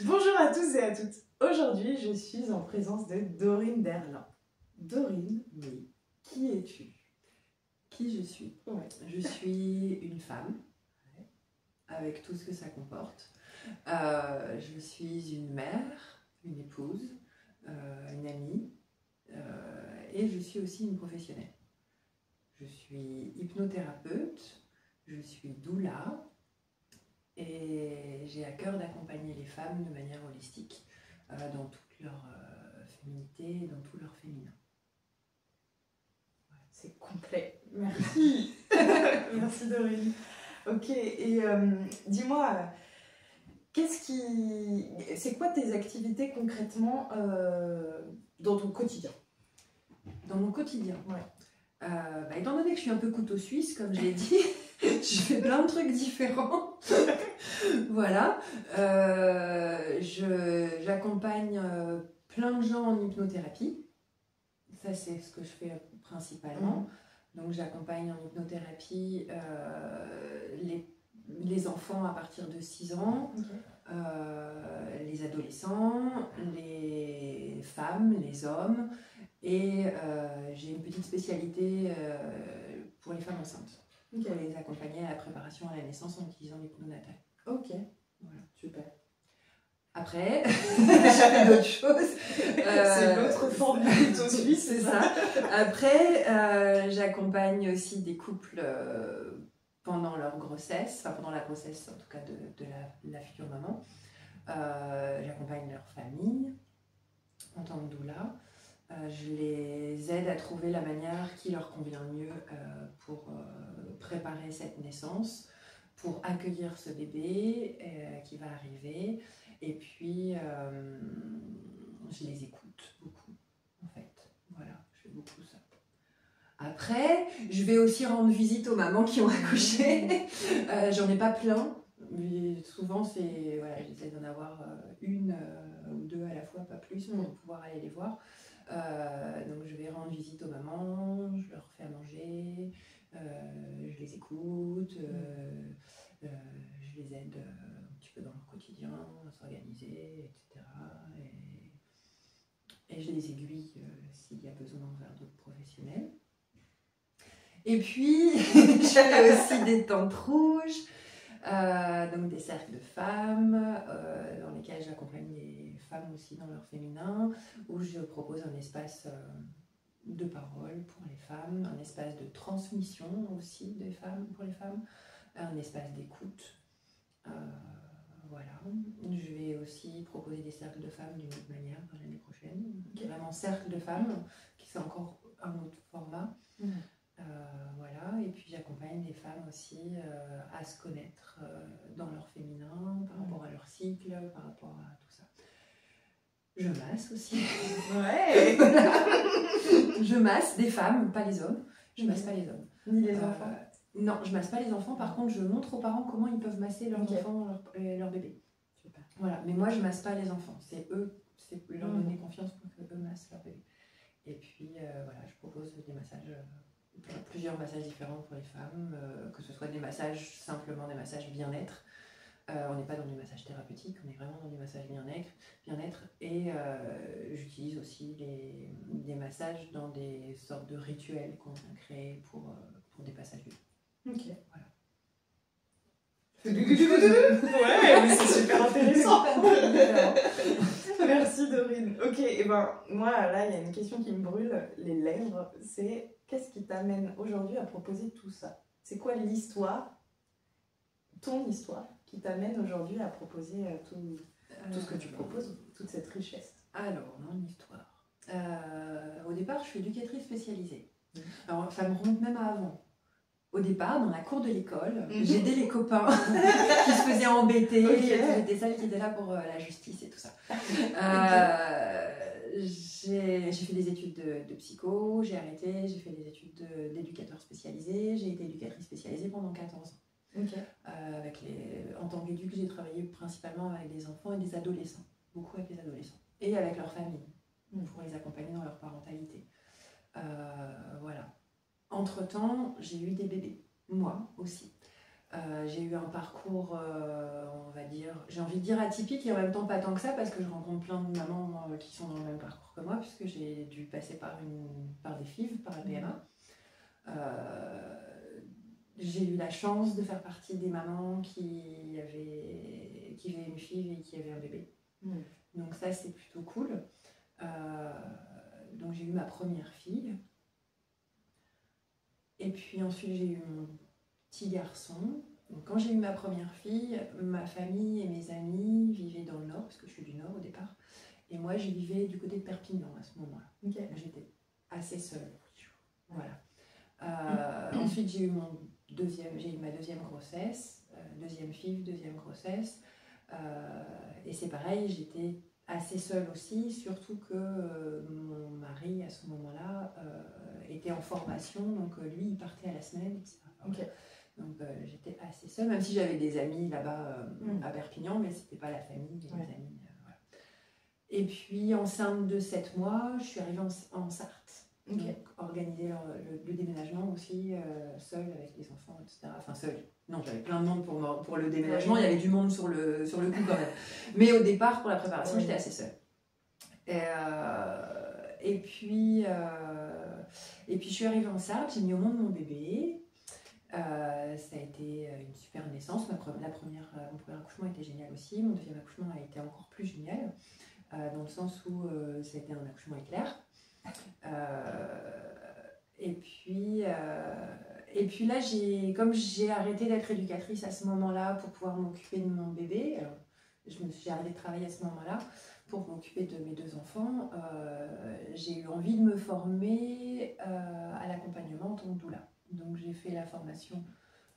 Bonjour à tous et à toutes. Aujourd'hui, je suis en présence de Dorine Derlin. Dorine, Oui. qui es-tu? Qui je suis? Ouais. Je suis une femme, avec tout ce que ça comporte. Je suis une mère, une épouse, une amie, et je suis aussi une professionnelle. Je suis hypnothérapeute, je suis doula, et j'ai à cœur d'accompagner les femmes de manière holistique, dans toute leur féminité, dans tout leur féminin. C'est complet. Merci. Merci Dorine. Ok, et dis-moi, c'est quoi tes activités concrètement dans ton quotidien? Dans mon quotidien, Ouais. Étant donné que je suis un peu couteau suisse, comme je l'ai dit, je fais plein de trucs différents. Voilà. J'accompagne plein de gens en hypnothérapie. Ça, c'est ce que je fais principalement. Donc, j'accompagne en hypnothérapie les enfants à partir de 6 ans, les adolescents, les femmes, les hommes. Et j'ai une petite spécialité pour les femmes enceintes. Pour les accompagner à la préparation à la naissance en utilisant l'hypnonatal. Ok, voilà. Super. Après, je fais d'autres choses. C'est l'autre forme du couteau suisse, c'est ça. Après, j'accompagne aussi des couples pendant leur grossesse, enfin pendant la grossesse en tout cas de la future maman. J'accompagne leur famille en tant que doula. Je les aide à trouver la manière qui leur convient le mieux pour préparer cette naissance, pour accueillir ce bébé qui va arriver. Et puis, je les écoute beaucoup, en fait. Voilà, je fais beaucoup ça. Après, je vais aussi rendre visite aux mamans qui ont accouché. J'en ai pas plein, mais souvent, voilà, j'essaie d'en avoir une ou deux à la fois, pas plus, pour pouvoir aller les voir. Donc je vais rendre visite aux mamans, je leur fais à manger, je les écoute, je les aide un petit peu dans leur quotidien, à s'organiser, etc. Et je les aiguille s'il y a besoin vers d'autres professionnels. Et puis, je fais aussi des tentes rouges, donc des cercles de femmes, dans lesquels j'accompagne les femmes aussi dans leur féminin, où je propose un espace de parole pour les femmes, un espace de transmission aussi pour les femmes, un espace d'écoute. Voilà. Je vais aussi proposer des cercles de femmes d'une autre manière dans l'année prochaine. Vraiment cercle de femmes, qui c'est encore un autre format. Voilà, et puis j'accompagne les femmes aussi à se connaître dans leur féminin, par rapport à leur cycle, par rapport à tout ça. Je masse aussi. Ouais. Je masse des femmes, pas les hommes. Je masse pas les hommes. Ni les enfants. Non, je masse pas les enfants. Par contre, je montre aux parents comment ils peuvent masser leurs enfants et leurs bébés. Super. Voilà, mais moi je masse pas les enfants. C'est eux, c'est leur donner confiance pour qu'eux massent leurs bébés. Et puis voilà, je propose des massages. Plusieurs massages différents pour les femmes, que ce soit des massages, simplement des massages bien-être. On n'est pas dans du massage thérapeutique, on est vraiment dans du massage bien-être. Et j'utilise aussi des massages dans des sortes de rituels qu'on a créés pour des passages vifs. Ok. Voilà. Ouais, mais c'est super intéressant. Merci Dorine. Ok, et ben moi là il y a une question qui me brûle les lèvres, c'est qu'est-ce qui t'amène aujourd'hui à proposer tout ça? C'est quoi l'histoire, ton histoire, qui t'amène aujourd'hui à proposer tout ce que tu proposes, toute cette richesse? Alors, mon histoire. Au départ, je suis éducatrice spécialisée. Alors, ça me remonte même à avant. Au départ, dans la cour de l'école, j'aidais les copains qui se faisaient embêter. J'étais celle qui était là pour la justice et tout ça. J'ai fait des études de psycho, j'ai arrêté, j'ai fait des études d'éducateur spécialisé, j'ai été éducatrice spécialisée pendant 14 ans. En tant qu'éduc, j'ai travaillé principalement avec des enfants et des adolescents, beaucoup avec les adolescents, et avec leurs familles, pour les accompagner dans leur parentalité. Voilà. Entre-temps, j'ai eu des bébés, moi aussi. J'ai eu un parcours, on va dire, j'ai envie de dire atypique et en même temps pas tant que ça parce que je rencontre plein de mamans qui sont dans le même parcours que moi puisque j'ai dû passer par des FIV, par la PMA. J'ai eu la chance de faire partie des mamans qui avaient une FIV et qui avaient un bébé. Donc ça, c'est plutôt cool. Donc j'ai eu ma première fille. Et puis ensuite, j'ai eu mon petit garçon. Donc, quand j'ai eu ma première fille, ma famille et mes amis vivaient dans le nord, parce que je suis du nord au départ. Et moi, je vivais du côté de Perpignan à ce moment-là. Okay. J'étais assez seule. Voilà. Ensuite, j'ai eu ma deuxième grossesse, deuxième fille, deuxième grossesse. Et c'est pareil, j'étais assez seule aussi, surtout que mon mari, à ce moment-là, était en formation, donc lui, il partait à la semaine, etc. Okay. Donc j'étais assez seule, même si j'avais des amis là-bas à Perpignan, mais c'était pas la famille, les amis. Voilà. Et puis, enceinte de 7 mois, je suis arrivée en Sarthe. Okay. Donc, organiser le déménagement aussi, seule avec les enfants, etc. Enfin, seule. Non, j'avais plein de monde pour le déménagement. Il y avait du monde sur le coup quand même. Mais au départ, pour la préparation, j'étais assez seule. Et puis, je suis arrivée en Sarthe, j'ai mis au monde mon bébé. Ça a été une super naissance. Mon premier accouchement était génial aussi. Mon deuxième accouchement a été encore plus génial, dans le sens où ça a été un accouchement éclair. Et puis là, comme j'ai arrêté d'être éducatrice à ce moment-là pour pouvoir m'occuper de mon bébé, alors j'ai arrêté de travailler à ce moment-là pour m'occuper de mes 2 enfants, j'ai eu envie de me former à l'accompagnement en tant que doula. Donc j'ai fait la formation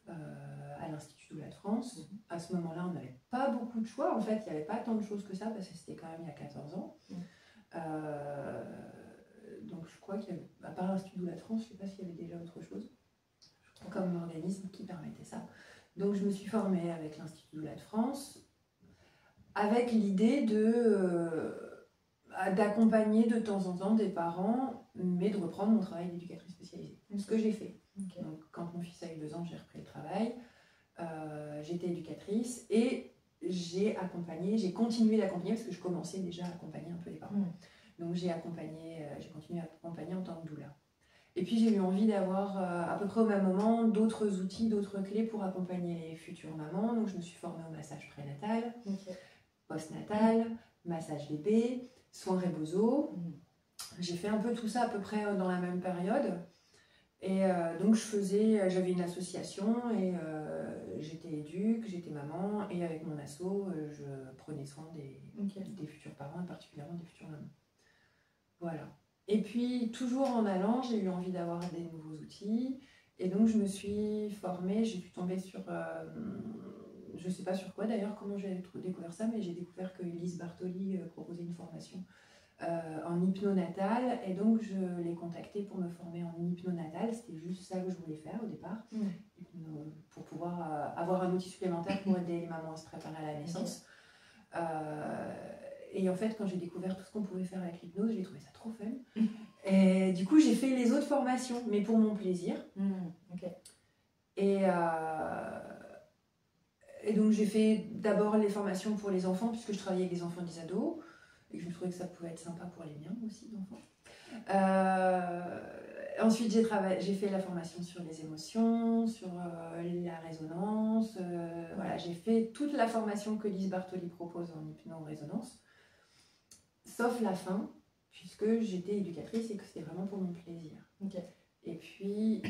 à l'Institut Doula de France. À ce moment-là, on n'avait pas beaucoup de choix. En fait, il n'y avait pas tant de choses que ça parce que c'était quand même il y a 14 ans. Donc je crois qu'à part l'Institut Doula de France, je ne sais pas s'il y avait déjà autre chose comme organisme qui permettait ça. Donc je me suis formée avec l'Institut Doula de France avec l'idée d'accompagner de temps en temps des parents, mais de reprendre mon travail d'éducatrice spécialisée. Ce que j'ai fait. Okay. Donc, quand mon fils a eu 2 ans, j'ai repris le travail. J'étais éducatrice et j'ai continué d'accompagner parce que je commençais déjà à accompagner un peu les parents. Donc j'ai continué à accompagner en tant que doula. Et puis j'ai eu envie d'avoir à peu près au même moment d'autres outils, d'autres clés pour accompagner les futures mamans. Donc je me suis formée au massage prénatal, postnatal, massage bébé, soins Rebozo. J'ai fait un peu tout ça à peu près dans la même période. Et donc j'avais une association et j'étais éduque, j'étais maman et avec mon asso, je prenais soin des futurs parents et particulièrement des futures mamans. Voilà. Et puis toujours en allant, j'ai eu envie d'avoir des nouveaux outils et donc je me suis formée, j'ai pu tomber sur, je ne sais pas sur quoi d'ailleurs, comment j'ai découvert ça, mais j'ai découvert que Lise Bartoli proposait une formation en hypnonatal et donc je l'ai contactée pour me former en hypnonatal. C'était juste ça que je voulais faire au départ, pour pouvoir avoir un outil supplémentaire pour aider les mamans à se préparer à la naissance. Et en fait, quand j'ai découvert tout ce qu'on pouvait faire avec l'hypnose, j'ai trouvé ça trop fun. Et du coup, j'ai fait les autres formations, mais pour mon plaisir. Et donc j'ai fait d'abord les formations pour les enfants, puisque je travaillais avec des enfants et des ados. Et je trouvais que ça pouvait être sympa pour les miens aussi, d'enfants. Ensuite, j'ai fait la formation sur les émotions, sur la résonance. Voilà, j'ai fait toute la formation que Lise Bartoli propose en hypno-résonance, sauf la fin, puisque j'étais éducatrice et que c'était vraiment pour mon plaisir. Et puis,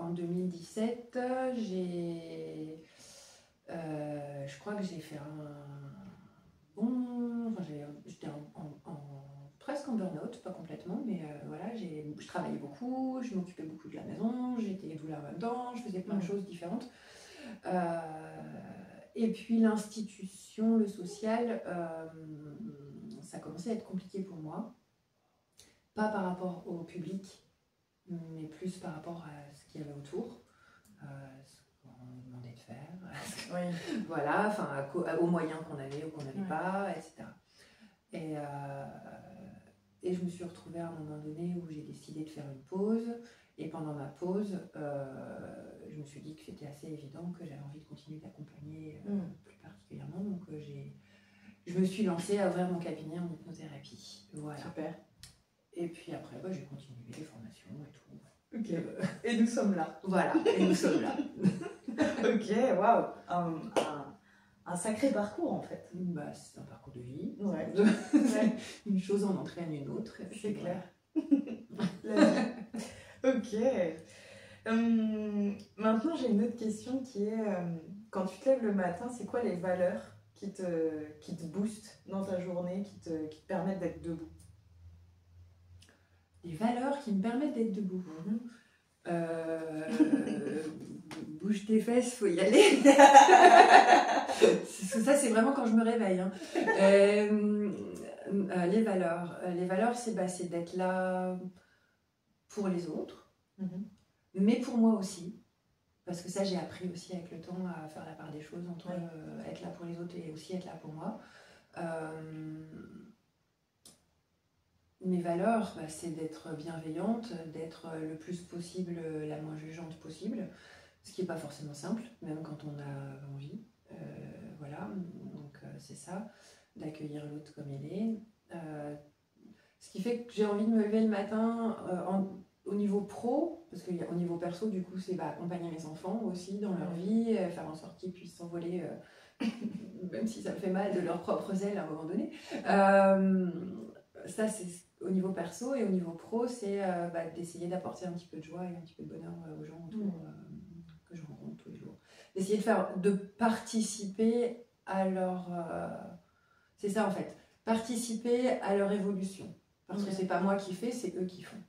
en 2017, je crois que j'ai fait j'étais presque en burn-out, pas complètement, mais voilà, je travaillais beaucoup, je m'occupais beaucoup de la maison, j'étais doula en même temps, je faisais plein de choses différentes. Et puis l'institution, le social, ça commençait à être compliqué pour moi. Pas par rapport au public, mais plus par rapport à ce qu'il y avait autour. Ce qu'on nous demandait de faire, voilà, enfin, aux moyens qu'on avait ou qu'on n'avait pas, etc. Et je me suis retrouvée à un moment donné où j'ai décidé de faire une pause Et pendant ma pause, je me suis dit que c'était assez évident que j'avais envie de continuer d'accompagner plus particulièrement. Donc je me suis lancée à ouvrir mon cabinet en hypnothérapie. Voilà. Super. Et puis après, j'ai continué les formations et tout. Ok. Et nous sommes là. Voilà, et nous sommes là. Ok, waouh. Un sacré parcours en fait. Bah, c'est un parcours de vie. Ouais. Une chose en entraîne une autre. C'est clair. La vie. Ok. Maintenant, j'ai une autre question qui est quand tu te lèves le matin, c'est quoi les valeurs qui te boostent dans ta journée, qui te permettent d'être debout? Les valeurs qui me permettent d'être debout. Bouge tes fesses, faut y aller. Ça, c'est vraiment quand je me réveille. Hein. Les valeurs, c'est d'être là pour les autres, mais pour moi aussi. Parce que ça, j'ai appris aussi avec le temps à faire la part des choses entre être là pour les autres et aussi être là pour moi. Mes valeurs, c'est d'être bienveillante, d'être le plus possible, la moins jugeante possible, ce qui n'est pas forcément simple, même quand on a envie. Voilà, donc c'est ça, d'accueillir l'autre comme il est. Ce qui fait que j'ai envie de me lever le matin au niveau pro, parce qu'au niveau perso, du coup, c'est accompagner mes enfants aussi dans leur vie, faire en sorte qu'ils puissent s'envoler, même si ça me fait mal, de leurs propres ailes à un moment donné. Ça, c'est au niveau perso, et au niveau pro, c'est d'essayer d'apporter un petit peu de joie et un petit peu de bonheur aux gens autour que je rencontre tous les jours. D'essayer de participer à leur... c'est ça en fait, participer à leur évolution. Parce que c'est pas moi qui fais, c'est eux qui font.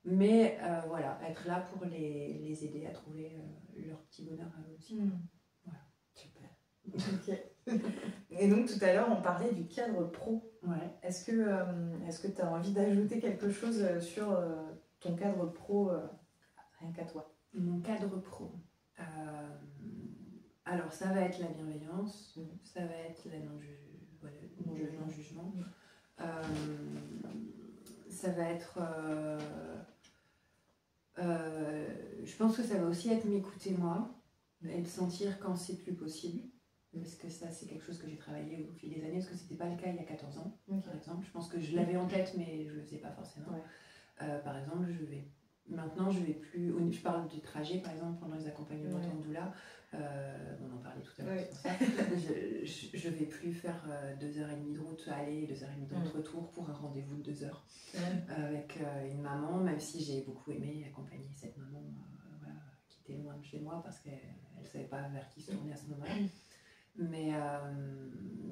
Mais voilà, être là pour les aider à trouver leur petit bonheur à eux aussi. Voilà. Super. Ok. Et donc tout à l'heure, on parlait du cadre pro. Ouais. Est-ce que tu as envie d'ajouter quelque chose sur ton cadre pro, rien qu'à toi? Mon cadre pro. Alors ça va être la bienveillance, ça va être le non-jugement. Ça va être... je pense que ça va aussi être m'écouter moi et de sentir quand c'est plus possible. Parce que ça, c'est quelque chose que j'ai travaillé au fil des années, parce que c'était pas le cas il y a 14 ans, par exemple. Je pense que je l'avais en tête, mais je le faisais pas forcément. Par exemple, maintenant, je vais plus... Je parle du trajet, par exemple, pendant les accompagnements en doula. On en parlait tout à l'heure, c'est pour ça. Je vais plus faire 2h30 de route aller, 2h30 de route retour pour un rendez-vous de 2 heures avec une maman, même si j'ai beaucoup aimé accompagner cette maman qui était loin de chez moi parce qu'elle ne savait pas vers qui se tourner à ce moment-là. Mais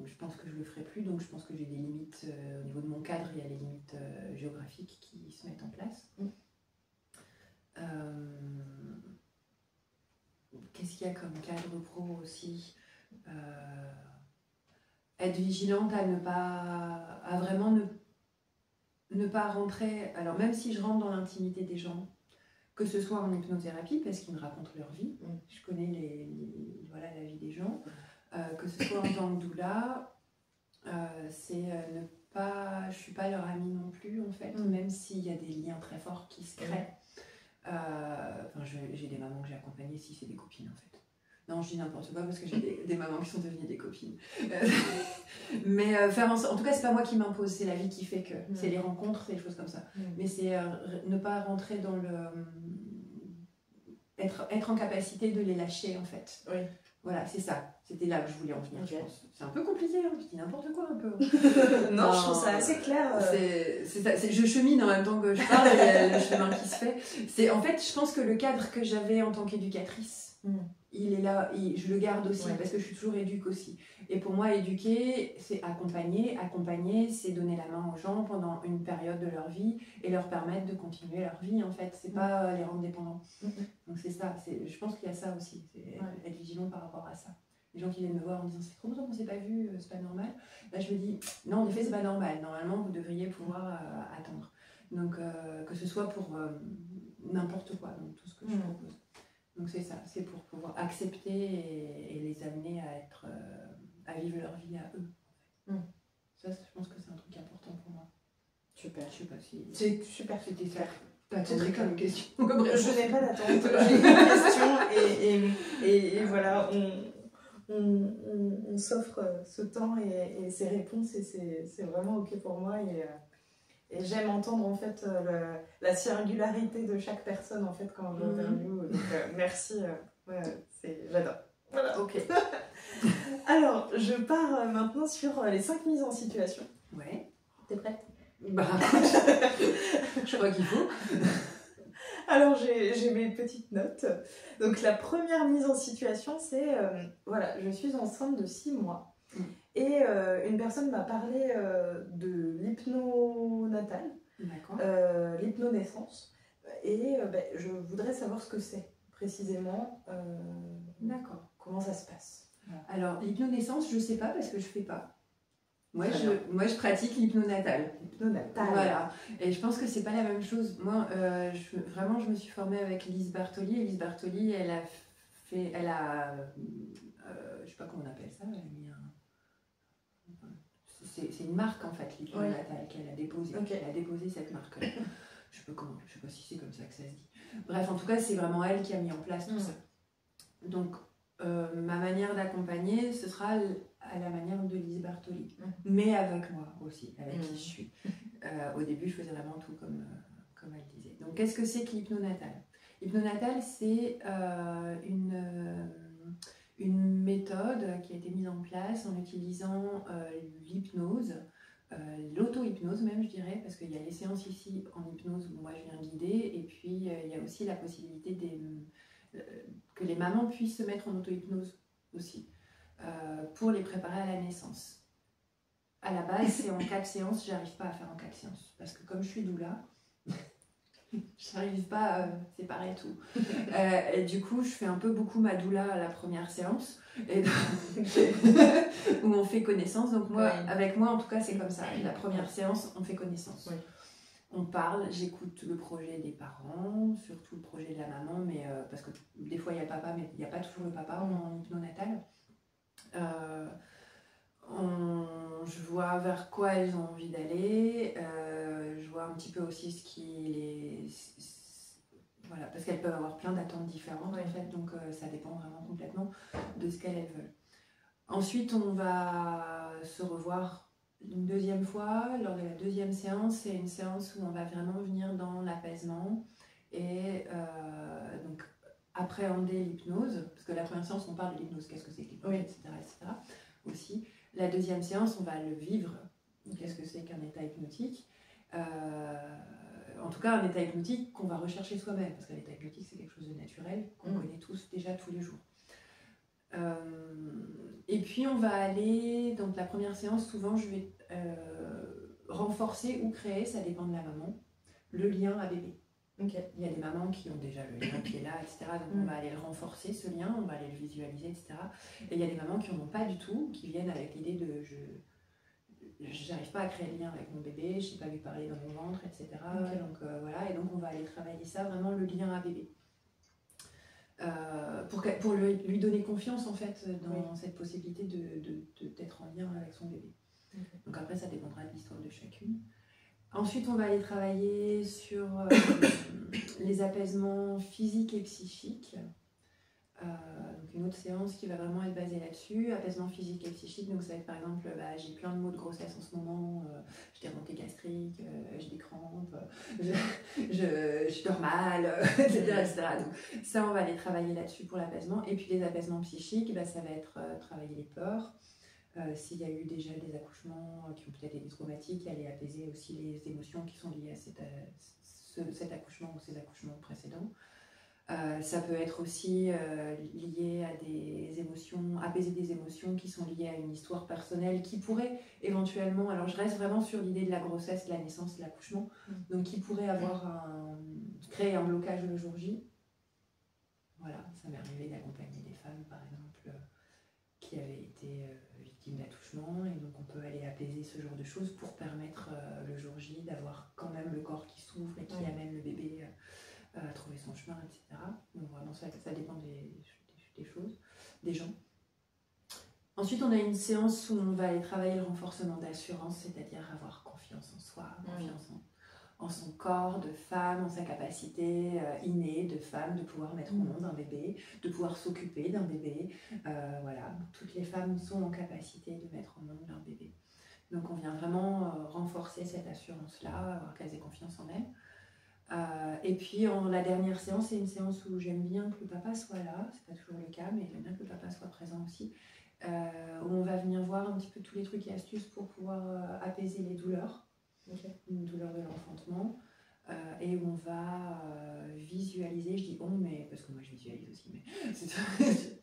je pense que je le ferai plus, donc je pense que j'ai des limites au niveau de mon cadre, il y a les limites géographiques qui se mettent en place. Qu'est-ce qu'il y a comme cadre pro aussi? Être vigilante à vraiment ne pas rentrer, alors même si je rentre dans l'intimité des gens, que ce soit en hypnothérapie parce qu'ils me racontent leur vie, je connais la vie des gens, que ce soit en tant que doula, c'est ne pas, je suis pas leur amie non plus en fait, même s'il y a des liens très forts qui se créent. J'ai des mamans que j'ai accompagnées, si c'est des copines en fait. Non, je dis n'importe quoi parce que j'ai des mamans qui sont devenues des copines. Mais en tout cas, c'est pas moi qui m'impose, c'est la vie qui fait que. C'est les rencontres, c'est les choses comme ça. Mais c'est ne pas rentrer dans le... être en capacité de les lâcher en fait. Oui. Voilà, c'est ça. C'était là que je voulais en venir, je pense. C'est un peu compliqué, hein, je dis n'importe quoi un peu. Non, je trouve ça assez clair. C'est ça, je chemine en même temps que je parle, il y a le chemin qui se fait. En fait, je pense que le cadre que j'avais en tant qu'éducatrice, il est là, je le garde aussi, parce que je suis toujours éduque aussi. Et pour moi, éduquer, c'est accompagner. Accompagner, c'est donner la main aux gens pendant une période de leur vie et leur permettre de continuer leur vie, en fait. C'est pas les rendre dépendants. Donc c'est ça, je pense qu'il y a ça aussi, c'est être vigilant par rapport à ça. Les gens qui viennent me voir en disant c'est trop longtemps qu'on ne s'est pas vu, c'est pas normal. Là, je me dis non, en effet, c'est pas normal. Normalement, vous devriez pouvoir attendre. Donc, que ce soit pour n'importe quoi, donc tout ce que je propose. Donc, c'est ça, c'est pour pouvoir accepter et les amener à vivre leur vie à eux. Ça, je pense que c'est un truc important pour moi. Super. Je sais pas si. C'est super. C'était ça. T'attendrais comme question. Je n'ai pas d'attente, j'ai une question et voilà, on s'offre ce temps et ces réponses et c'est vraiment ok pour moi et j'aime entendre en fait la singularité de chaque personne en fait quand j'interviewe. Donc merci, j'adore. Voilà. Ok. Alors, je pars maintenant sur les 5 mises en situation. Ouais. T'es prête? Bah, je crois qu'il faut. Alors, j'ai mes petites notes. Donc, la première mise en situation, c'est voilà, je suis enceinte de 6 mois. Et une personne m'a parlé de l'hypnonatal, l'hypnonaissance. Et je voudrais savoir ce que c'est précisément. D'accord. Comment ça se passe? Voilà. Alors, l'hypnonaissance, je sais pas parce que je fais pas. Moi, je pratique l'hypnonatal. Voilà. Et je pense que c'est pas la même chose. Moi, vraiment, je me suis formée avec Lise Bartoli. Et Lise Bartoli, elle a je sais pas comment on appelle ça. Elle a mis c'est une marque en fait, l'hypnonatal, qu'elle a déposée. Okay. Elle a déposé cette marque-là. Je sais pas si c'est comme ça que ça se dit. Bref, en tout cas, c'est vraiment elle qui a mis en place tout ça. Donc, ma manière d'accompagner, ce sera à la manière de Lise Bartoli, mais avec moi aussi, avec qui je suis. Au début, je faisais vraiment tout comme elle disait. Donc, qu'est-ce que c'est que l'hypnonatal? L'hypnonatal, c'est une méthode qui a été mise en place en utilisant l'hypnose, l'auto-hypnose même, je dirais, parce qu'il y a les séances ici en hypnose où moi je viens guider, et puis il y a aussi la possibilité que les mamans puissent se mettre en auto-hypnose aussi, pour les préparer à la naissance. À la base, c'est en 4 séances, j'arrive pas à faire en 4 séances, parce que comme je suis doula, je n'arrive pas à séparer tout. Et du coup, je fais un peu beaucoup ma doula à la première séance, et où on fait connaissance. Donc moi, avec moi, en tout cas, c'est comme ça. La première séance, on fait connaissance. Oui. On parle, j'écoute le projet des parents, surtout le projet de la maman, mais parce que des fois il y a le papa, mais il n'y a pas toujours le papa en hypnonatal. Je vois vers quoi elles ont envie d'aller, je vois un petit peu aussi ce qui voilà, parce qu'elles peuvent avoir plein d'attentes différentes en fait, donc ça dépend vraiment complètement de ce qu'elles veulent. Ensuite, on va se revoir une deuxième fois, lors de la deuxième séance. C'est une séance où on va vraiment venir dans l'apaisement et donc appréhender l'hypnose, parce que la première séance on parle de l'hypnose, qu'est-ce que c'est que l'hypnose, etc. Aussi. La deuxième séance on va le vivre, qu'est-ce que c'est qu'un état hypnotique, en tout cas un état hypnotique qu'on va rechercher soi-même, parce qu'un état hypnotique c'est quelque chose de naturel qu'on connaît tous déjà tous les jours. Et puis on va aller, donc la première séance, souvent je vais renforcer ou créer, ça dépend de la maman, le lien à bébé. Okay. Il y a des mamans qui ont déjà le lien qui est là, etc. Donc on va aller le renforcer, ce lien, on va aller le visualiser, etc. Et il y a des mamans qui n'en ont pas du tout, qui viennent avec l'idée de j'arrive pas à créer le lien avec mon bébé, je sais pas lui parler dans mon ventre, etc. Okay. Donc voilà, et donc on va aller travailler ça, vraiment le lien à bébé. Pour lui donner confiance en fait dans cette possibilité d'être en lien avec son bébé. Okay. Donc après ça dépendra de l'histoire de chacune. Ensuite on va aller travailler sur les apaisements physiques et psychiques. Donc une autre séance qui va vraiment être basée là-dessus, apaisement physique et psychique. Donc ça va être par exemple, j'ai plein de maux de grossesse en ce moment, j'ai des remontées gastriques, j'ai des crampes, je dors mal, etc. Donc ça on va aller travailler là-dessus pour l'apaisement. Et puis les apaisements psychiques, ça va être travailler les peurs. S'il y a eu déjà des accouchements qui ont peut-être été traumatiques, aller apaiser aussi les émotions qui sont liées à cet accouchement ou ces accouchements précédents. Ça peut être aussi lié à des émotions, apaiser des émotions qui sont liées à une histoire personnelle qui pourrait éventuellement, alors je reste vraiment sur l'idée de la grossesse, de la naissance, de l'accouchement, donc qui pourrait créer un blocage le jour J. Voilà, ça m'est arrivé d'accompagner des femmes par exemple qui avaient été victimes d'attouchement, et donc on peut aller apaiser ce genre de choses pour permettre le jour J d'avoir quand même le corps qui s'ouvre et qui amène le bébé à trouver son chemin, etc. Donc vraiment ça dépend des choses, des gens. Ensuite on a une séance où on va aller travailler le renforcement d'assurance, c'est-à-dire avoir confiance en soi, confiance en son corps de femme, en sa capacité innée de femme de pouvoir mettre au monde un bébé, de pouvoir s'occuper d'un bébé. Voilà, toutes les femmes sont en capacité de mettre au monde leur bébé. Donc on vient vraiment renforcer cette assurance-là, avoir qu'elles aient confiance en elles. Et puis la dernière séance, c'est une séance où j'aime bien que le papa soit là, c'est pas toujours le cas, mais j'aime bien que le papa soit présent aussi, où on va venir voir un petit peu tous les trucs et astuces pour pouvoir apaiser les douleurs, une douleur de l'enfantement, et où on va visualiser, je dis on, mais parce que moi je visualise aussi, mais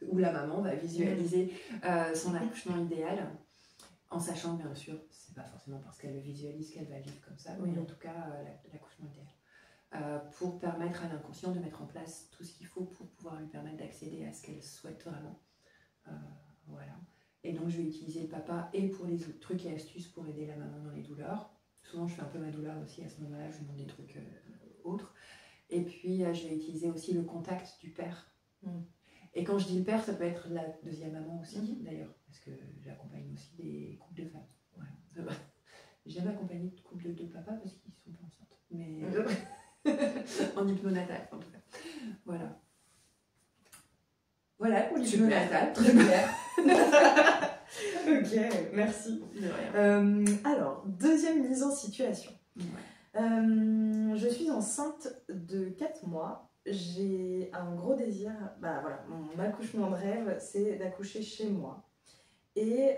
où la maman va visualiser son accouchement idéal. En sachant bien sûr, c'est pas forcément parce qu'elle le visualise qu'elle va vivre comme ça, mais en tout cas l'accouchement idéal. Pour permettre à l'inconscient de mettre en place tout ce qu'il faut pour pouvoir lui permettre d'accéder à ce qu'elle souhaite vraiment. Voilà. Et donc je vais utiliser le papa et pour les trucs et astuces pour aider la maman dans les douleurs. Souvent je fais un peu ma douleur aussi à ce moment-là, je lui demande des trucs autres. Et puis je vais utiliser aussi le contact du père. Et quand je dis le père, ça peut être la deuxième maman aussi, d'ailleurs, parce que j'accompagne aussi des couples de femmes. Voilà. J'ai jamais accompagné de couples de papas parce qu'ils sont pas enceintes. Mais en hypnonatal, en tout cas. Voilà. Voilà pour l'hypnonatal. Très clair. Ok, merci. Alors, deuxième mise en situation. Je suis enceinte de 4 mois. J'ai un gros désir, voilà, mon accouchement de rêve, c'est d'accoucher chez moi. Et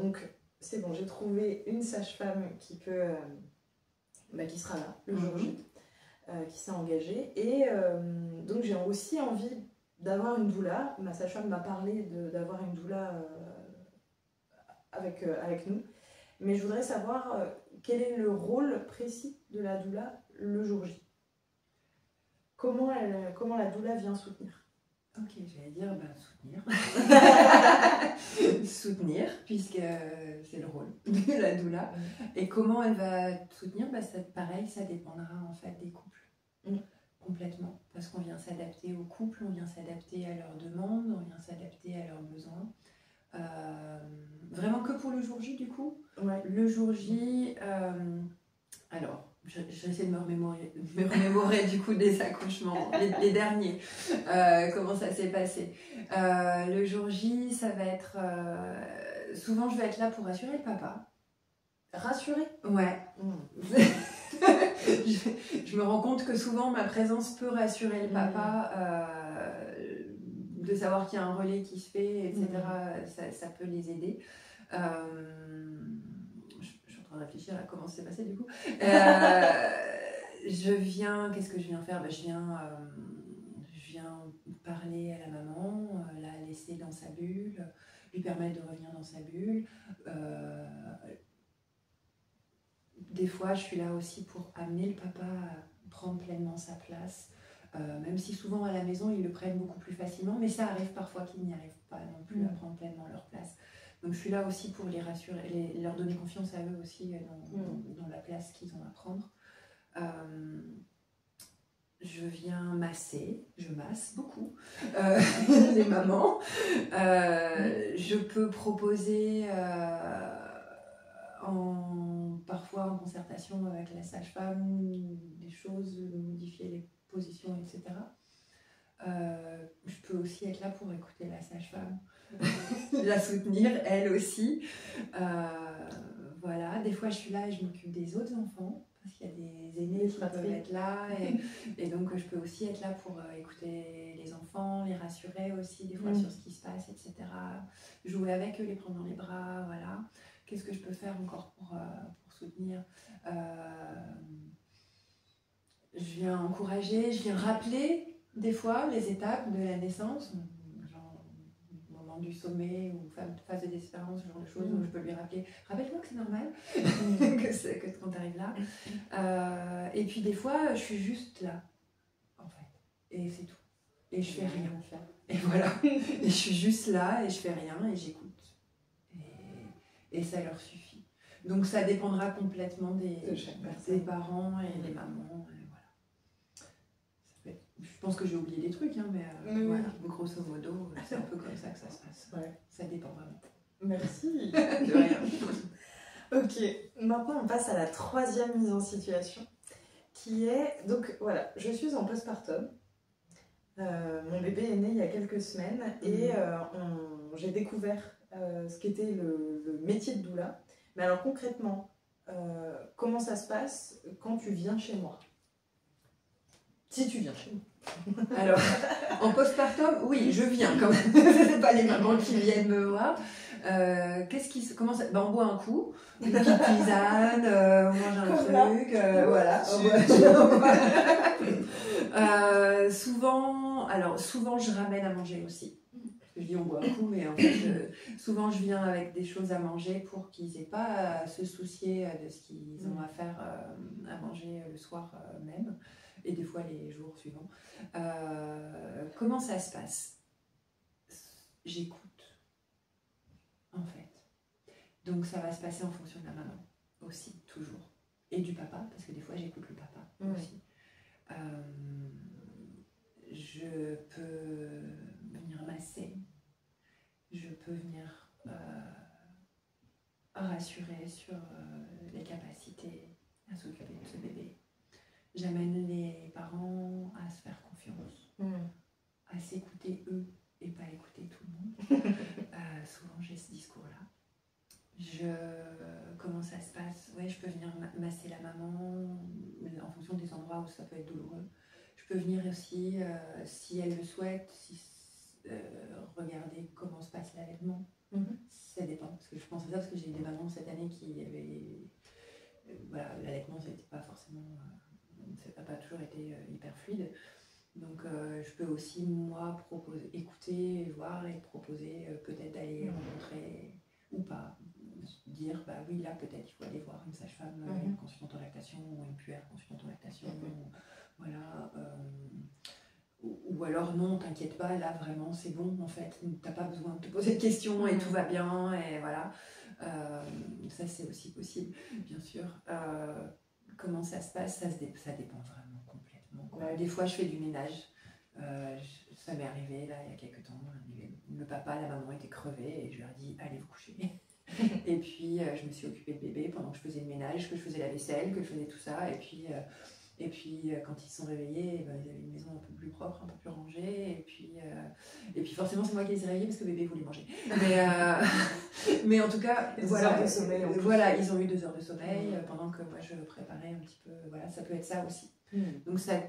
donc, c'est bon, j'ai trouvé une sage-femme qui sera là le jour J, qui s'est engagée. Et donc, j'ai aussi envie d'avoir une doula. Ma sage-femme m'a parlé d'avoir une doula avec nous. Mais je voudrais savoir quel est le rôle précis de la doula le jour J. Comment la doula vient soutenir? Ok, j'allais dire soutenir. Soutenir, puisque c'est le rôle de la doula. Et comment elle va soutenir? Pareil, ça dépendra en fait des couples. Complètement. Parce qu'on vient s'adapter aux couples, on vient s'adapter à leurs demandes, on vient s'adapter à leurs besoins. Vraiment que pour le jour J du coup. Le jour J, alors j'essaie de me remémorer du coup des accouchements, les derniers, comment ça s'est passé. Le jour J, ça va être souvent je vais être là pour rassurer le papa. Rassurer? Ouais. Je me rends compte que souvent ma présence peut rassurer le papa, de savoir qu'il y a un relais qui se fait, etc. Ça peut les aider. Je suis en train de réfléchir à comment ça s'est passé du coup. Qu'est-ce que je viens faire? Je viens parler à la maman, la laisser dans sa bulle, lui permettre de revenir dans sa bulle. Des fois, je suis là aussi pour amener le papa à prendre pleinement sa place. Même si souvent à la maison, ils le prennent beaucoup plus facilement, mais ça arrive parfois qu'ils n'y arrivent pas non plus à prendre pleinement leur place. Donc je suis là aussi pour les rassurer, leur donner confiance à eux aussi dans la place qu'ils ont à prendre. Je viens masser, je masse beaucoup les mamans. Je peux proposer parfois en concertation avec la sage-femme des choses, modifier les positions, etc. Je peux aussi être là pour écouter la sage-femme, la soutenir, elle aussi. Voilà, des fois je suis là et je m'occupe des autres enfants, parce qu'il y a des aînés qui peuvent être là, et donc je peux aussi être là pour écouter les enfants, les rassurer aussi des fois sur ce qui se passe, etc. Jouer avec eux, les prendre dans les bras, voilà. Qu'est-ce que je peux faire encore pour soutenir? Je viens encourager, je viens rappeler des fois les étapes de la naissance, genre moment du sommet ou phase de désespérance, ce genre de choses où je peux lui rappeler. Rappelle-toi que c'est normal, que quand tu arrives là. Et puis des fois, je suis juste là, en fait, et c'est tout. Et je fais rien. Et voilà. Et je suis juste là et je fais rien et j'écoute. Et ça leur suffit. Donc ça dépendra complètement des parents et des mamans. Et voilà. Je pense que j'ai oublié des trucs, mais voilà, grosso modo, c'est un peu comme ça que ça se passe. Ça dépend vraiment. Merci. De rien. Ok, maintenant on passe à la troisième mise en situation. qui est... Donc voilà, je suis en postpartum. Mon bébé est né il y a quelques semaines et j'ai découvert ce qu'était le métier de doula. Mais alors concrètement, comment ça se passe quand tu viens chez moi? Si tu viens chez moi. Alors, en postpartum, oui, je viens quand même. C'est pas les mamans qui viennent me voir. Comment ça... on boit un coup, une petite tisane, on mange un truc, voilà. Souvent, je ramène à manger aussi. Je dis on boit un coup, mais en fait, souvent je viens avec des choses à manger pour qu'ils n'aient pas à se soucier de ce qu'ils ont à faire à manger le soir même, et des fois les jours suivants. Comment ça se passe? J'écoute, en fait. Donc ça va se passer en fonction de la maman aussi, toujours. Et du papa, parce que des fois j'écoute le papa aussi. Je peux venir masser, je peux venir rassurer sur les capacités à s'occuper de ce bébé. J'amène les parents à se faire confiance, à s'écouter eux et pas écouter tout le monde. Souvent j'ai ce discours-là. Comment ça se passe? Ouais, je peux venir masser la maman en fonction des endroits où ça peut être douloureux. Je peux venir aussi, si elle le souhaite, regarder comment se passe l'allaitement. Ça dépend, parce que je pense à ça, parce que j'ai eu des mamans cette année qui avaient... voilà, l'allaitement, c'était pas forcément... ça n'a pas toujours été hyper fluide. Donc je peux aussi, moi, écouter, voir et proposer peut-être d'aller rencontrer ou pas. Dire, bah oui, là, peut-être, il faut aller voir une sage-femme, une consultante en lactation, ou une puère consultante en lactation, voilà. Ou alors, non, t'inquiète pas, là, vraiment, c'est bon, en fait, t'as pas besoin de te poser de questions et tout va bien, et voilà. Ça, c'est aussi possible, bien sûr. Comment ça se passe, ça dépend vraiment complètement. Ouais. Des fois, je fais du ménage. Ça m'est arrivé, là, il y a quelques temps. Le papa, la maman étaient crevés, et je leur ai dit, allez vous coucher. Et puis je me suis occupée de bébé pendant que je faisais le ménage, que je faisais la vaisselle, que je faisais tout ça. Et puis quand ils se sont réveillés, ils avaient une maison un peu plus propre, un peu plus rangée. Et puis forcément, c'est moi qui les ai réveillés parce que bébé voulait manger. Mais en tout cas, voilà, ils ont eu 2 heures de sommeil pendant que moi je préparais un petit peu. Voilà, ça peut être ça aussi. Donc ça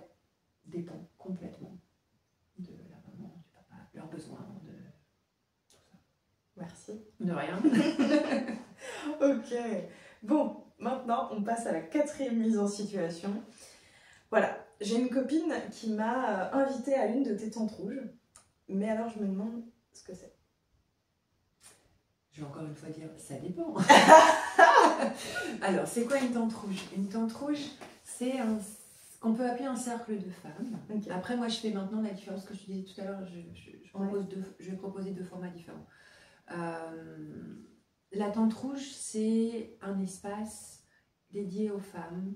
dépend complètement de la maman, du papa, leurs besoins. Merci. De rien. Ok. Bon, maintenant, on passe à la 4e mise en situation. Voilà, j'ai une copine qui m'a invitée à une de tes tentes rouges. Mais alors, je me demande ce que c'est. Je vais encore une fois dire, ça dépend. Alors, c'est quoi une tente rouge? Une tente rouge, c'est qu'on peut appeler un cercle de femmes. Okay. Après, moi, je fais maintenant la différence que je te disais tout à l'heure. Je vais proposer 2 formats différents. La tente rouge, c'est un espace dédié aux femmes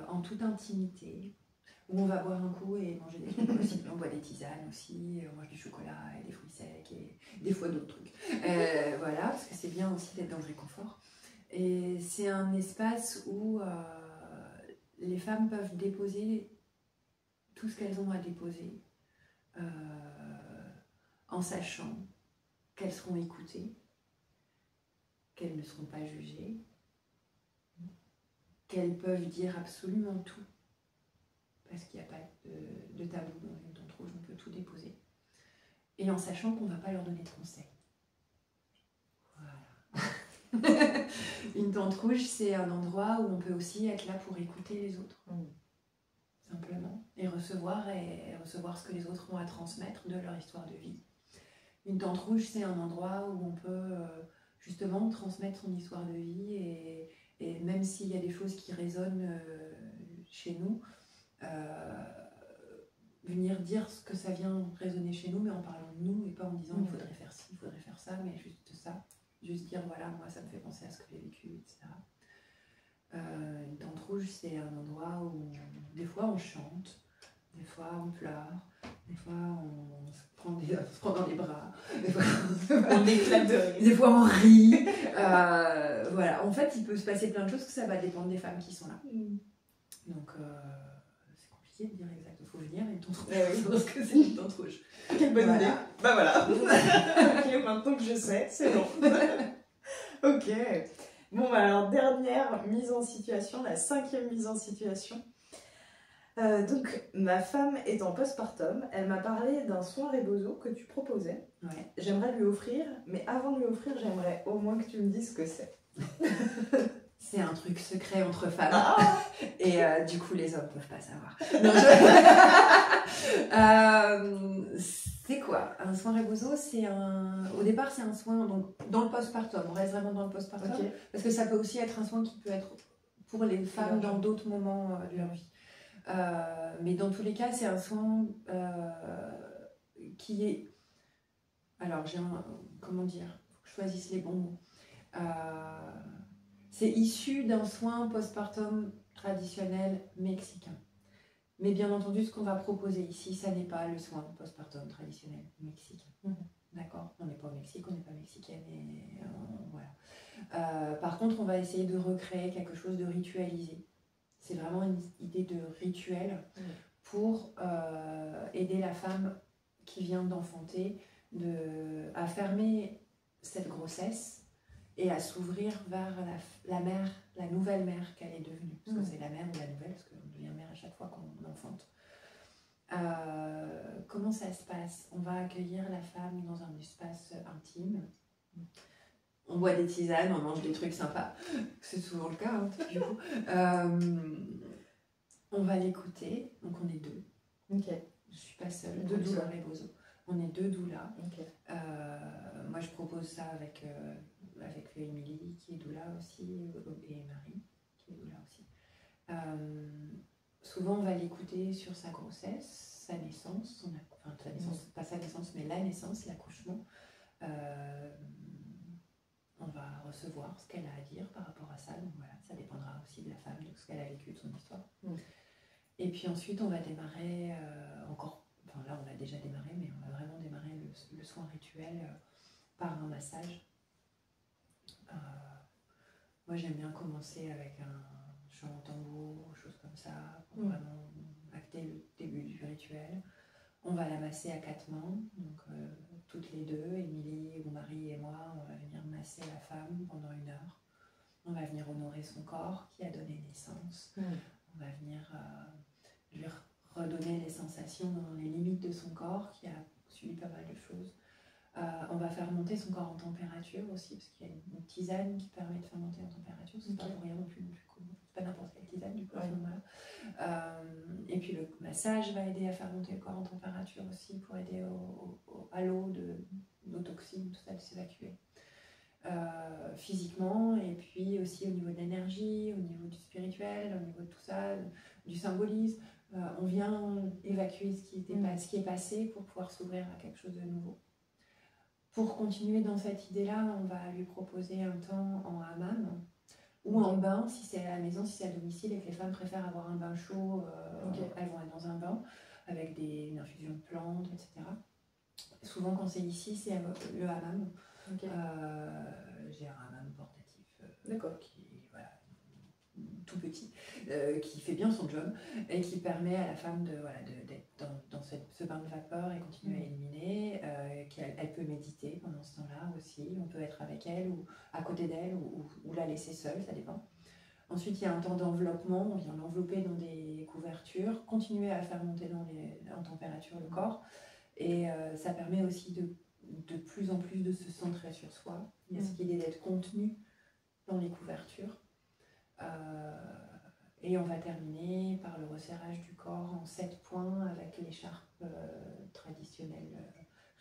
en toute intimité où on va boire un coup et manger des trucs aussi. On boit des tisanes aussi, on mange du chocolat et des fruits secs et des fois d'autres trucs. Voilà, parce que c'est bien aussi d'être dans le réconfort. Et c'est un espace où les femmes peuvent déposer tout ce qu'elles ont à déposer en sachant qu'elles seront écoutées, qu'elles ne seront pas jugées, qu'elles peuvent dire absolument tout, parce qu'il n'y a pas de tabou dans une tente rouge, on peut tout déposer, et en sachant qu'on ne va pas leur donner de conseils. Voilà. Une tente rouge, c'est un endroit où on peut aussi être là pour écouter les autres, simplement, et recevoir ce que les autres ont à transmettre de leur histoire de vie. Une tente rouge, c'est un endroit où on peut justement transmettre son histoire de vie et même s'il y a des choses qui résonnent chez nous, venir dire ce que ça vient résonner chez nous, mais en parlant de nous et pas en disant il faudrait faire ci, il faudrait faire ça, mais juste ça. Juste dire voilà, moi ça me fait penser à ce que j'ai vécu, etc. Une tente rouge, c'est un endroit où des fois on chante, des fois on pleure, des fois on se prend dans les bras, des fois on éclate de rire, des fois on rit. Voilà, en fait il peut se passer plein de choses, que ça va dépendre des femmes qui sont là. Donc, c'est compliqué de dire exactement. Il faut venir et une tente rouge. Oui. Parce que c'est une tente rouge. Quelle bonne Voilà. idée. Bah voilà. Ok, maintenant que je sais, c'est bon. Ok. Bon, bah alors, dernière mise en situation, la 5e mise en situation. Donc, ma femme est en postpartum. Elle m'a parlé d'un soin Rebozo que tu proposais. Ouais. J'aimerais lui offrir, mais avant de lui offrir, j'aimerais au moins que tu me dises ce que c'est. C'est un truc secret entre femmes. Ah Et du coup, les hommes peuvent pas savoir. Non, c'est quoi un soin Rebozo? Au départ, c'est un soin donc, dans le postpartum. On reste vraiment dans le postpartum. Ok. Parce que ça peut aussi être un soin qui peut être pour les femmes dans d'autres moments de leur vie. Mais dans tous les cas, c'est un soin qui est... Alors, comment dire? Faut que je choisisse les bons mots. C'est issu d'un soin postpartum traditionnel mexicain. Mais bien entendu, ce qu'on va proposer ici, ça n'est pas le soin postpartum traditionnel mexicain. D'accord? On n'est pas au Mexique, on n'est pas mexicaine. Et, voilà. Par contre, on va essayer de recréer quelque chose de ritualisé. C'est vraiment une idée de rituel pour aider la femme qui vient d'enfanter à fermer cette grossesse et à s'ouvrir vers la mère, la nouvelle mère qu'elle est devenue. Parce que c'est la mère ou la nouvelle, parce qu'on devient mère à chaque fois qu'on enfante. Comment ça se passe? On va accueillir la femme dans un espace intime. On boit des tisanes, on mange des trucs sympas. C'est souvent le cas, hein, du coup. On va l'écouter. Donc on est 2. Ok. Je ne suis pas seule. Deux doulas. Rebozo. On est 2 doulas. Ok. Moi, je propose ça avec Émilie, qui est doula aussi, et Marie, qui est doula aussi. Souvent, on va l'écouter sur sa grossesse, sa naissance, sa naissance, pas sa naissance, mais la naissance, l'accouchement. On va recevoir ce qu'elle a à dire par rapport à ça. Donc voilà, ça dépendra aussi de la femme, de ce qu'elle a vécu, de son histoire. Et puis ensuite, on va démarrer enfin là, on a déjà démarré, mais on va vraiment démarrer le soin rituel par un massage. Moi, j'aime bien commencer avec un chant en tambour, chose comme ça, pour vraiment acter le début du rituel. On va la masser à 4 mains, donc toutes les 2, Émilie, mon mari et moi, on va venir masser la femme pendant 1 heure. On va venir honorer son corps qui a donné naissance. On va venir lui redonner les sensations dans les limites de son corps qui a subi pas mal de choses. On va faire monter son corps en température aussi, parce qu'il y a une tisane qui permet de faire monter en température. C'est pas pour rien non plus, du coup. C'est pas n'importe quelle tisane, du coup, à ce moment-là. Et puis le massage va aider à faire monter le corps en température aussi, pour aider à l'eau nos toxines, tout ça, de s'évacuer. Physiquement, et puis aussi au niveau de l'énergie, au niveau du spirituel, au niveau de tout ça, du symbolisme. On vient évacuer ce qui est passé pour pouvoir s'ouvrir à quelque chose de nouveau. Pour continuer dans cette idée-là, on va lui proposer un temps en hammam ou en bain, si c'est à la maison, si c'est à domicile et que les femmes préfèrent avoir un bain chaud, elles vont être dans un bain avec une infusion de plantes, etc. Souvent, quand c'est ici, c'est le hammam. J'ai un hammam portatif qui voilà, tout petit, qui fait bien son job et qui permet à la femme d'être dans ce bain de vapeur et continuer à éliminer. Elle peut méditer pendant ce temps-là aussi. On peut être avec elle ou à côté d'elle ou la laisser seule, ça dépend. Ensuite, il y a un temps d'enveloppement. On vient l'envelopper dans des couvertures, continuer à faire monter en température le corps. Et ça permet aussi de plus en plus de se centrer sur soi. Il y a cette idée d'être contenu dans les couvertures. Et on va terminer par le resserrage du corps en 7 points avec l'écharpe traditionnelle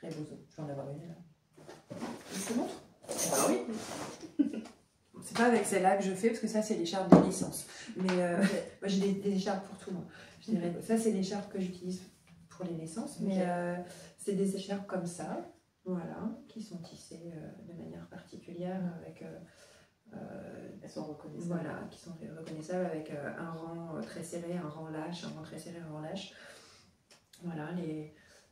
Rebozo. Je vais en avoir une là. C'est bon? Ah oui. C'est pas avec celle-là que je fais parce que ça c'est l'écharpe de naissance. Mais moi j'ai des écharpes pour tout. Moi. Je dirais, ça c'est l'écharpe que j'utilise pour les naissances. Mais c'est des écharpes comme ça, voilà, qui sont tissées de manière particulière avec. Elles sont reconnaissables. Voilà, qui sont reconnaissables avec un rang très serré, un rang lâche, un rang très serré, un rang lâche. Voilà,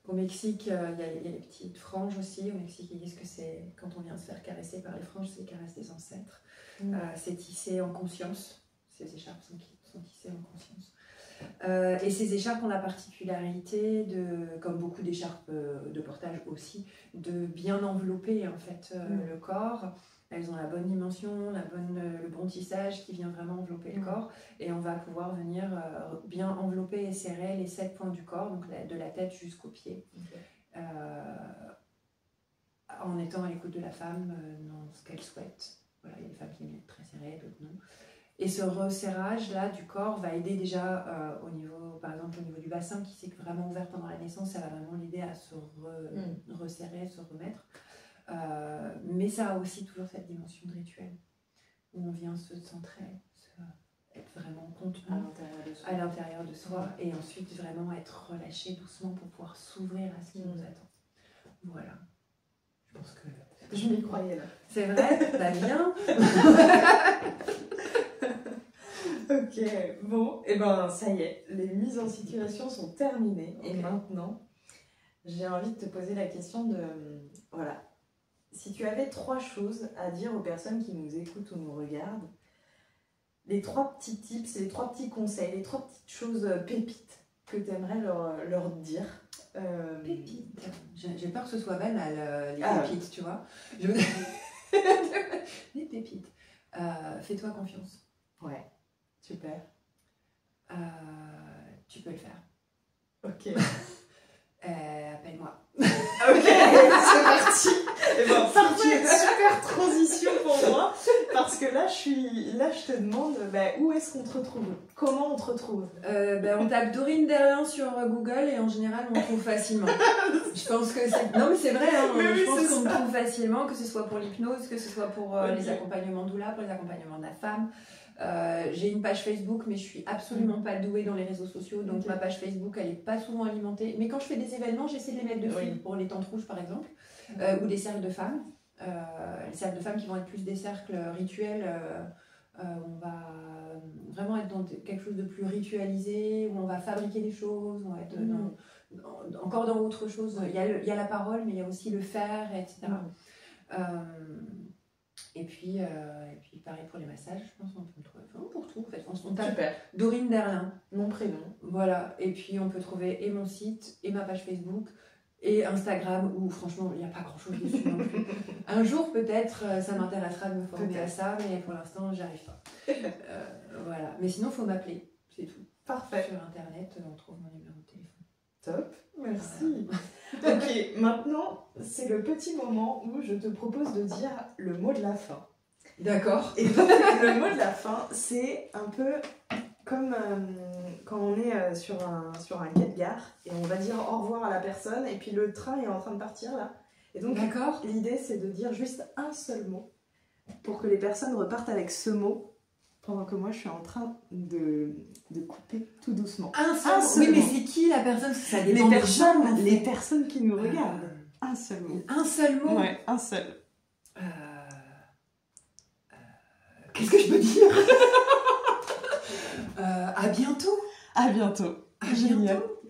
au Mexique, il y a les petites franges aussi. Au Mexique, ils disent que c'est quand on vient se faire caresser par les franges, c'est les caresses des ancêtres. C'est tissé en conscience. Ces écharpes sont tissées en conscience. Et ces écharpes ont la particularité, comme beaucoup d'écharpes de portage aussi, de bien envelopper en fait le corps. Elles ont la bonne dimension, le bon tissage qui vient vraiment envelopper le corps. Et on va pouvoir venir bien envelopper et serrer les 7 points du corps, donc de la tête jusqu'aux pieds. En étant à l'écoute de la femme dans ce qu'elle souhaite. Voilà, il y a des femmes qui aiment être très serrées, d'autres non. Et ce resserrage-là du corps va aider déjà par exemple au niveau du bassin qui s'est vraiment ouvert pendant la naissance, ça va vraiment l'aider à se resserrer, se remettre. Mais ça a aussi toujours cette dimension de rituel, où on vient se centrer, être vraiment contenu à l'intérieur de soi, et ensuite vraiment être relâché doucement pour pouvoir s'ouvrir à ce qui nous attend. Voilà. Je pense que... Je m'y croyais là. C'est vrai, bah bien. Ok, bon, et ben ça y est, les mises en situation sont terminées. Okay. Et maintenant, j'ai envie de te poser la question de, voilà, si tu avais 3 choses à dire aux personnes qui nous écoutent ou nous regardent, les 3 petits tips, les 3 petits conseils, les 3 petites choses pépites que tu aimerais leur dire. Pépites. J'ai peur que ce soit banal, les pépites, tu vois. Les pépites. Fais-toi confiance. Ouais. Super. Tu peux le faire. Ok. Appelle-moi. Ok, c'est parti. Et ben, c'est une super transition pour moi parce que là, je te demande où est-ce qu'on te retrouve, comment on te retrouve. On tape Dorine Derlin sur Google et en général on trouve facilement. Je pense que c'est... Non mais c'est vrai, hein, je pense qu'on trouve facilement, que ce soit pour l'hypnose, que ce soit pour les accompagnements doula, pour les accompagnements de la femme. J'ai une page Facebook, mais je suis absolument pas douée dans les réseaux sociaux, donc ma page Facebook elle est pas souvent alimentée. Mais quand je fais des événements, j'essaie de les mettre dessus, pour les tentes rouges par exemple, ou des cercles de femmes. Les cercles de femmes qui vont être plus des cercles rituels, on va vraiment être dans quelque chose de plus ritualisé, où on va fabriquer des choses, on va être encore dans autre chose. Il y a la parole, mais il y a aussi le faire, etc. Et puis pareil pour les massages, je pense qu'on peut me trouver pour tout en fait. On tape Super. Dorine Derlin, mon prénom. Voilà, et puis on peut trouver et mon site, et ma page Facebook, et Instagram, où franchement il n'y a pas grand chose dessus non plus. Un jour peut-être ça m'intéressera de me former à ça, mais pour l'instant j'y arrive pas. Voilà, mais sinon il faut m'appeler, c'est tout. Parfait. Sur internet, on trouve mon numéro de téléphone. Top, merci. Voilà. Ok, maintenant, c'est le petit moment où je te propose de dire le mot de la fin. D'accord. Et donc, le mot de la fin, c'est un peu comme quand on est sur un quai de gare et on va dire au revoir à la personne et puis le train est en train de partir là. Et donc, l'idée, c'est de dire juste un seul mot pour que les personnes repartent avec ce mot. Pendant que moi, je suis en train de couper tout doucement. Un seul mot. Oui, mais c'est qui la personne? Ça dépend des gens. Les personnes qui nous regardent. Un seul mot. Un seul mot? Ouais, un seul. Qu'est-ce que je peux dire? À bientôt. À bientôt. À bientôt.